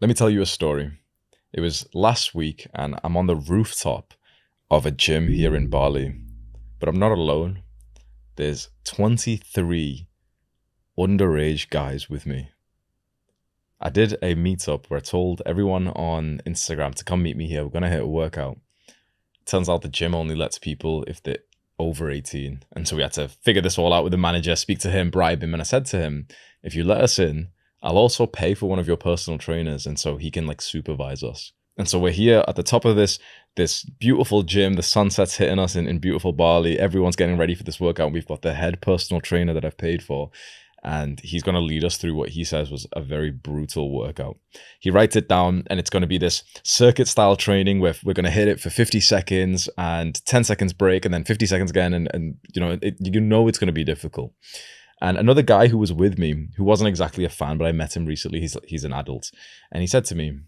Let me tell you a story. It was last week and I'm on the rooftop of a gym here in Bali, but I'm not alone. There's 23 underage guys with me. I did a meetup where I told everyone on Instagram to come meet me here. We're going to hit a workout. Turns out the gym only lets people if they're over 18. And so we had to figure this all out with the manager, speak to him, bribe him. And I said to him, if you let us in, I'll also pay for one of your personal trainers. And so he can supervise us. And so we're here at the top of this beautiful gym. The sunset's hitting us in beautiful Bali. Everyone's getting ready for this workout. We've got the head personal trainer that I've paid for. And he's going to lead us through what he says was a very brutal workout. He writes it down, and it's going to be this circuit-style training where we're going to hit it for 50 seconds and 10 seconds break, and then 50 seconds again, and it's going to be difficult. And another guy who was with me, who wasn't exactly a fan, but I met him recently, he's an adult, and he said to me,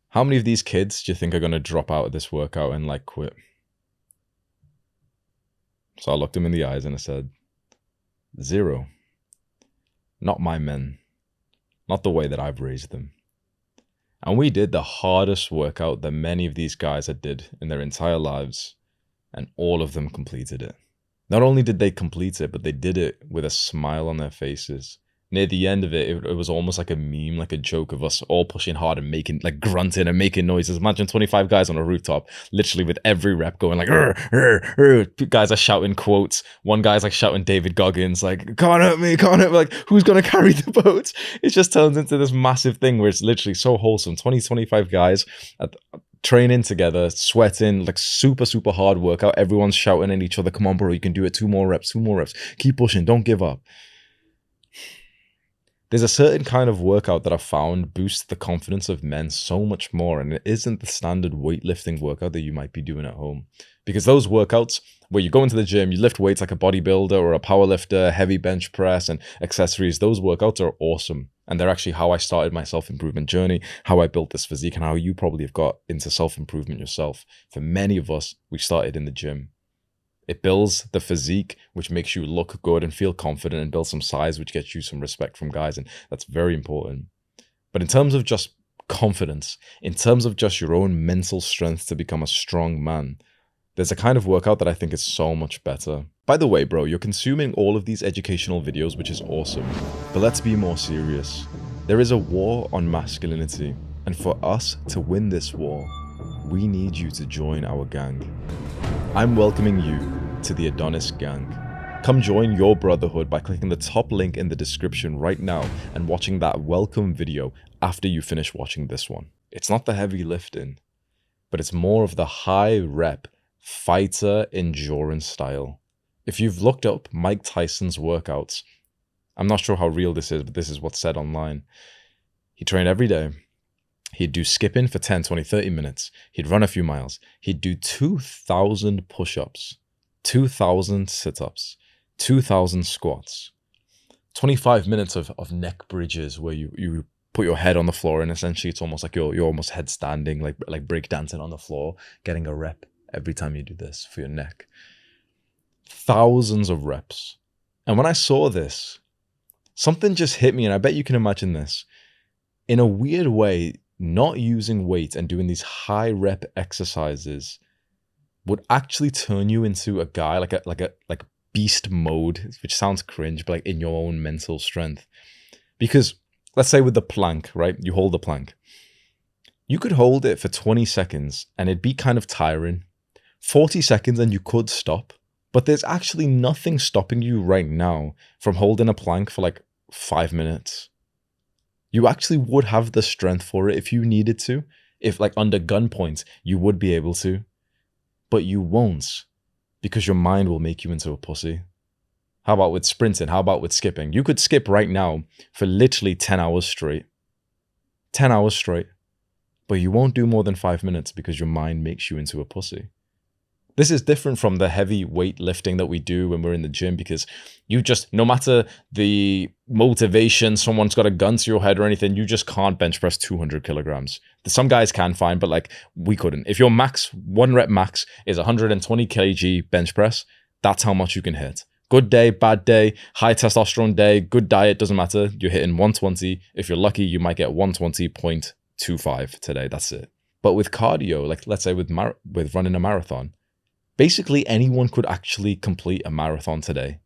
how many of these kids do you think are going to drop out of this workout and quit? So I looked him in the eyes and I said, 0. Not my men. Not the way that I've raised them. And we did the hardest workout that many of these guys had did in their entire lives, and all of them completed it. Not only did they complete it, but they did it with a smile on their faces. Near the end of it, it was almost like a meme, like a joke of us all pushing hard and making, grunting and making noises. Imagine 25 guys on a rooftop, literally with every rep going "Rrr, rrr, rrr." Guys are shouting quotes. One guy's shouting David Goggins, can't hurt me, can't hurt me, who's going to carry the boat? It just turns into this massive thing where it's literally so wholesome. 20, 25 guys training together, sweating, super, super hard workout. Everyone's shouting at each other, come on, bro, you can do it. 2 more reps, 2 more reps. Keep pushing, don't give up. There's a certain kind of workout that I've found boosts the confidence of men so much more, and it isn't the standard weightlifting workout that you might be doing at home. Because those workouts where you go into the gym, you lift weights like a bodybuilder or a powerlifter, heavy bench press and accessories, those workouts are awesome. And they're actually how I started my self-improvement journey, how I built this physique, and how you probably have got into self-improvement yourself. For many of us, we started in the gym. It builds the physique, which makes you look good and feel confident, and builds some size, which gets you some respect from guys. And that's very important. But in terms of just confidence, in terms of just your own mental strength to become a strong man, there's a kind of workout that I think is so much better. By the way, bro, you're consuming all of these educational videos, which is awesome. But let's be more serious. There is a war on masculinity. And for us to win this war, we need you to join our gang. I'm welcoming you to the Adonis gang. Come join your brotherhood by clicking the top link in the description right now and watching that welcome video after you finish watching this one. It's not the heavy lifting, but it's more of the high rep fighter endurance style. If you've looked up Mike Tyson's workouts, I'm not sure how real this is, but this is what's said online. He trained every day. He'd do skipping for 10, 20, 30 minutes. He'd run a few miles. He'd do 2,000 push-ups, 2,000 sit-ups, 2,000 squats, 25 minutes of neck bridges where you put your head on the floor, and essentially it's almost like you're almost head standing, like break dancing on the floor, getting a rep every time you do this for your neck. Thousands of reps. And when I saw this, something just hit me, and I bet you can imagine this. In a weird way, not using weight and doing these high rep exercises would actually turn you into a guy like beast mode, which sounds cringe, but in your own mental strength. Because let's say with the plank, right? You hold the plank. You could hold it for 20 seconds and it'd be kind of tiring. 40 seconds and you could stop. But there's actually nothing stopping you right now from holding a plank for 5 minutes. You actually would have the strength for it if you needed to. If under gunpoint, you would be able to. But you won't, because your mind will make you into a pussy. How about with sprinting? How about with skipping? You could skip right now for literally 10 hours straight. 10 hours straight. But you won't do more than 5 minutes because your mind makes you into a pussy. This is different from the heavy weight lifting that we do when we're in the gym, because you just, no matter the motivation, someone's got a gun to your head or anything, you just can't bench press 200 kilograms. Some guys can, fine, but we couldn't. If your max, 1 rep max is 120 kg bench press, that's how much you can hit. Good day, bad day, high testosterone day, good diet, doesn't matter. You're hitting 120. If you're lucky, you might get 120.5 2.5 today. That's it. But with cardio, like let's say with running a marathon, basically anyone could actually complete a marathon today.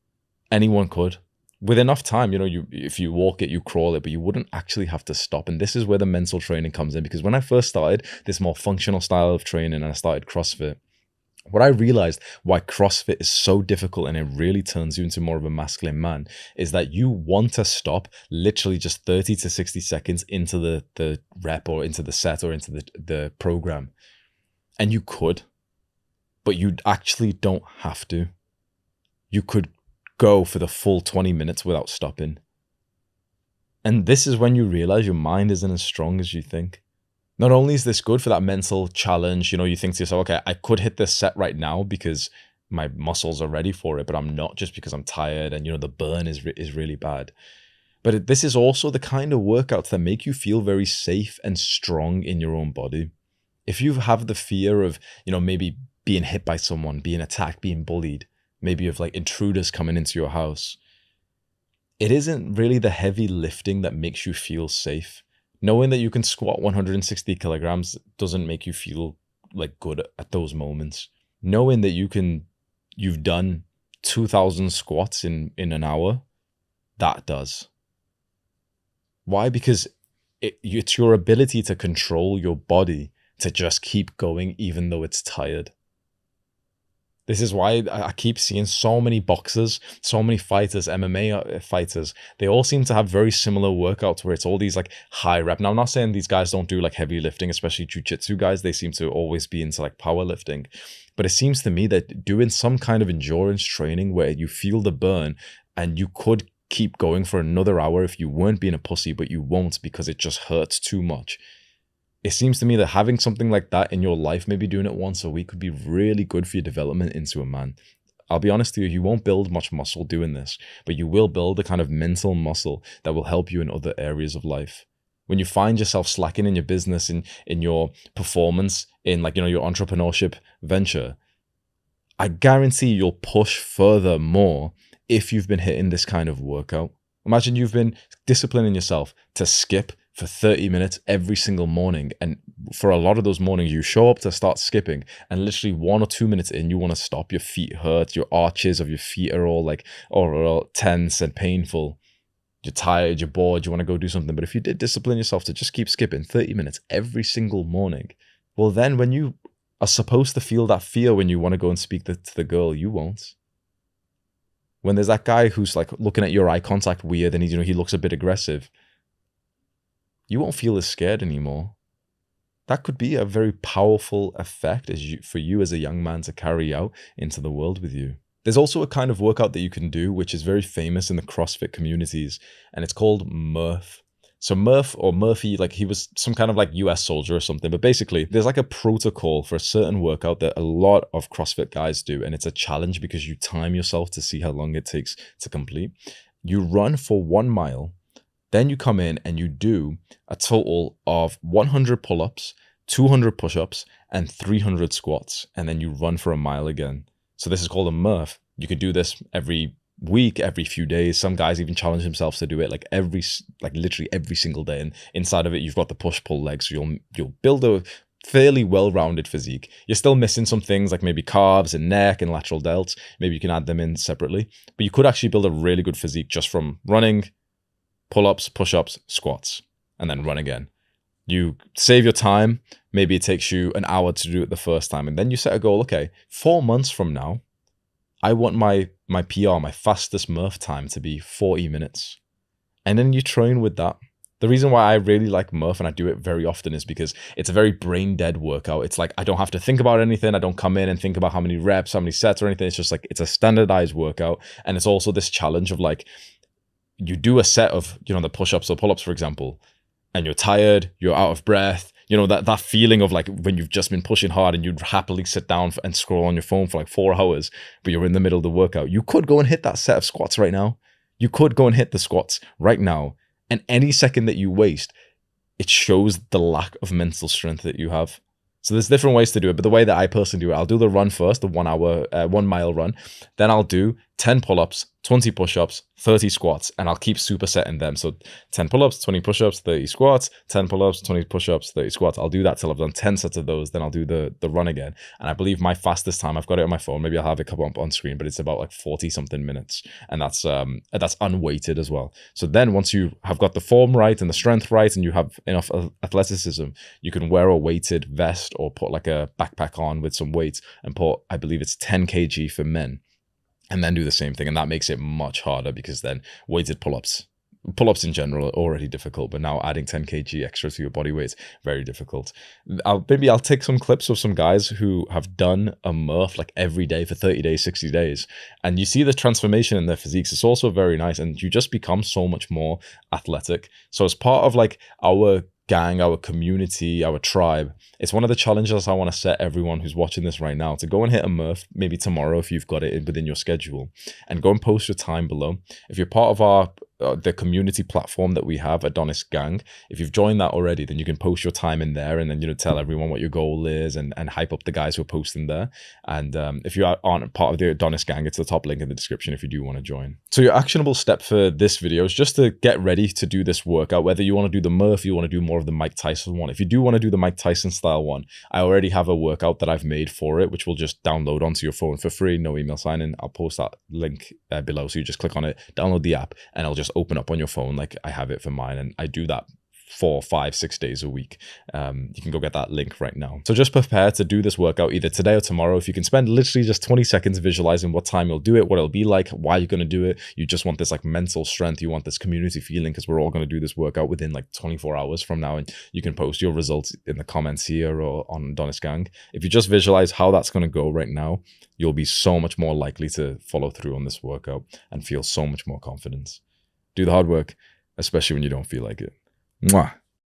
Anyone could. With enough time, if you walk it, you crawl it, but you wouldn't actually have to stop. And this is where the mental training comes in, because when I first started this more functional style of training and I started CrossFit, what I realized why CrossFit is so difficult and it really turns you into more of a masculine man is that you want to stop literally just 30 to 60 seconds into the rep or into the set or into the program. And you could, but you actually don't have to. You could go for the full 20 minutes without stopping. And this is when you realize your mind isn't as strong as you think. Not only is this good for that mental challenge, you think to yourself, okay, I could hit this set right now because my muscles are ready for it, but I'm not, just because I'm tired and, the burn is really bad. But this is also the kind of workouts that make you feel very safe and strong in your own body. If you have the fear of, maybe being hit by someone, being attacked, being bullied, maybe of like intruders coming into your house, it isn't really the heavy lifting that makes you feel safe. Knowing that you can squat 160 kilograms doesn't make you feel like good at those moments. Knowing that you've done 2,000 squats in an hour, that does. Why? Because it's your ability to control your body to just keep going even though it's tired. This is why I keep seeing so many boxers, so many fighters, MMA fighters. They all seem to have very similar workouts where it's all these like high rep. Now, I'm not saying these guys don't do like heavy lifting, especially jiu-jitsu guys. They seem to always be into like powerlifting. But it seems to me that doing some kind of endurance training where you feel the burn and you could keep going for another hour if you weren't being a pussy, but you won't because it just hurts too much. It seems to me that having something like that in your life, maybe doing it once a week, would be really good for your development into a man. I'll be honest with you, you won't build much muscle doing this, but you will build the kind of mental muscle that will help you in other areas of life. When you find yourself slacking in your business, in your performance, in like, your entrepreneurship venture, I guarantee you'll push further more if you've been hitting this kind of workout. Imagine you've been disciplining yourself to skip for 30 minutes every single morning. And for a lot of those mornings, you show up to start skipping and literally 1 or 2 minutes in, you want to stop. Your feet hurt. Your arches of your feet are all all tense and painful. You're tired, you're bored, you want to go do something. But if you did discipline yourself to just keep skipping 30 minutes every single morning, well, then when you are supposed to feel that fear when you want to go and speak to the girl, you won't. When there's that guy who's like looking at your eye contact weird and he looks a bit aggressive, you won't feel as scared anymore. That could be a very powerful effect for you as a young man to carry out into the world with you. There's also a kind of workout that you can do, which is very famous in the CrossFit communities, and it's called Murph. So Murph, or Murphy, like he was some kind of like US soldier or something, but basically there's like a protocol for a certain workout that a lot of CrossFit guys do, and it's a challenge because you time yourself to see how long it takes to complete. You run for 1 mile, then you come in and you do a total of 100 pull-ups, 200 push-ups, and 300 squats, and then you run for a mile again. So this is called a Murph. You can do this every week, every few days. Some guys even challenge themselves to do it like literally every single day. And inside of it, you've got the push-pull legs. So you'll build a fairly well-rounded physique. You're still missing some things like maybe calves and neck and lateral delts. Maybe you can add them in separately. But you could actually build a really good physique just from running, pull-ups, push-ups, squats, and then run again. You save your time. Maybe it takes you an hour to do it the first time. And then you set a goal, okay, 4 months from now, I want my PR, my fastest Murph time to be 40 minutes. And then you train with that. The reason why I really like Murph and I do it very often is because it's a very brain dead workout. It's like I don't have to think about anything. I don't come in and think about how many reps, how many sets or anything. It's just like it's a standardized workout. And it's also this challenge of like, you do a set of, the push-ups or pull-ups, for example, and you're tired, you're out of breath, that feeling of like when you've just been pushing hard and you'd happily sit down and scroll on your phone for like 4 hours, but you're in the middle of the workout. You could go and hit that set of squats right now. You could go and hit the squats right now. And any second that you waste, it shows the lack of mental strength that you have. So there's different ways to do it, but the way that I personally do it, I'll do the run first, the 1 mile run. Then I'll do 10 pull-ups, 20 push-ups, 30 squats, and I'll keep supersetting them. So 10 pull-ups, 20 push-ups, 30 squats, 10 pull-ups, 20 push-ups, 30 squats. I'll do that till I've done 10 sets of those. Then I'll do the run again. And I believe my fastest time, I've got it on my phone. Maybe I'll have it come up on screen, but it's about like 40 something minutes. And that's unweighted as well. So then once you have got the form right and the strength right, and you have enough athleticism, you can wear a weighted vest or put like a backpack on with some weights and put, I believe it's 10 kg for men, and then do the same thing. And that makes it much harder, because then weighted pull-ups in general are already difficult, but now adding 10 kg extra to your body weight is very difficult. Maybe I'll take some clips of some guys who have done a Murph like every day for 30 days, 60 days, and you see the transformation in their physiques. It's also very nice, and you just become so much more athletic. So as part of like our gang, our community, our tribe, it's one of the challenges I want to set everyone who's watching this right now to go and hit a Murph, maybe tomorrow if you've got it within your schedule, and go and post your time below. If you're part of the community platform that we have, Adonis Gang, if you've joined that already, then you can post your time in there, and then, you know, tell everyone what your goal is, and hype up the guys who are posting there. And if you aren't part of the Adonis Gang, it's the top link in the description if you do want to join. So your actionable step for this video is just to get ready to do this workout, whether you want to do the Murph, you want to do more of the Mike Tyson one. If you do want to do the Mike Tyson style one, I already have a workout that I've made for it, which will just download onto your phone for free, no email sign in. I'll post that link below, so you just click on it, download the app, and it'll just open up on your phone like I have it for mine. And I do that 4, 5, 6 days a week. You can go get that link right now. So just prepare to do this workout either today or tomorrow. If you can spend literally just 20 seconds visualizing what time you'll do it, what it'll be like, why you're going to do it. You just want this like mental strength. You want this community feeling, because we're all going to do this workout within like 24 hours from now. And you can post your results in the comments here or on Adonis Gang. If you just visualize how that's going to go right now, you'll be so much more likely to follow through on this workout and feel so much more confidence. Do the hard work, especially when you don't feel like it. Mwah.